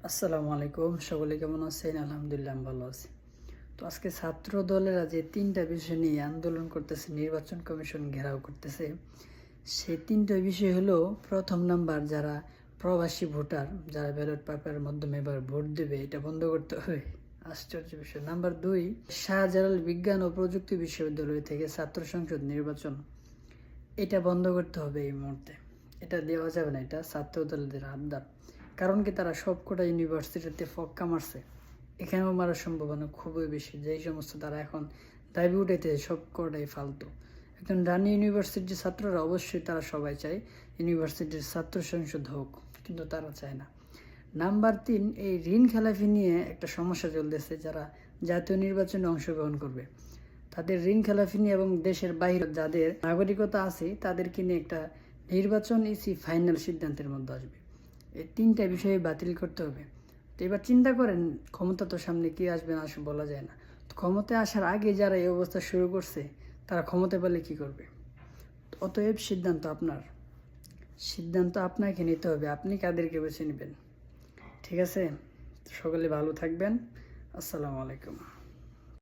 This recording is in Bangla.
আসসালামু আলাইকুম, সকলে কেমন আছেন? আলহামদুলিল্লাহ আমি ভালো আছি। তো আজকে ছাত্র দলেরা যে তিনটা বিষয় নিয়ে আন্দোলন করতেছে, নির্বাচন কমিশন ঘেরাও করতেছে, সেই তিনটা বিষয় হলো: প্রথম নাম্বার, যারা প্রবাসী ভোটার, যারা ব্যালট পেপারের মাধ্যমে এবার ভোট দেবে, এটা বন্ধ করতে হবে। আশ্চর্য বিষয়। নাম্বার 2, শাহজালাল বিজ্ঞান ও প্রযুক্তি বিশ্ববিদ্যালয় থেকে ছাত্র সংসদ নির্বাচন, এটা বন্ধ করতে হবে এই মুহূর্তে। এটা দেওয়া যাবে না, এটা ছাত্র দলদের আবদার। কারণ কি, তারা সবকটা ইউনিভার্সিটিতে ফক্কা মারছে, এখানেও মারার সম্ভাবনা খুবই বেশি। যেই সমস্ত তারা এখন দাবি উঠাইতে, সবকটাই ফালতু। একজন রানি ইউনিভার্সিটির ছাত্ররা অবশ্যই তারা সবাই চায় ইউনিভার্সিটির ছাত্র সংসদ হোক, কিন্তু তারা চায় না। নাম্বার 3, এই ঋণ খেলাপি নিয়ে একটা সমস্যা চলতেছে। যারা জাতীয় নির্বাচনে অংশগ্রহণ করবে, তাদের ঋণ খেলাপি নিয়ে এবং দেশের বাইরে যাদের নাগরিকতা আছে তাদেরকে নিয়ে একটা নির্বাচন ফাইনাল সিদ্ধান্তের মধ্যে আসবে। এই তিনটা বিষয়ে বাতিল করতে হবে। তো এবার চিন্তা করেন, ক্ষমতা তো সামনে কি আসবে না আসবে বলা যায় না। তো ক্ষমতায় আসার আগে যারা এই অবস্থা শুরু করছে, তারা ক্ষমতা পেলে কি করবে? অতএব সিদ্ধান্ত আপনাকে নিতে হবে। আপনি কাদেরকে বেছে নেবেন? ঠিক আছে, সকলে ভালো থাকবেন। আসসালামু আলাইকুম।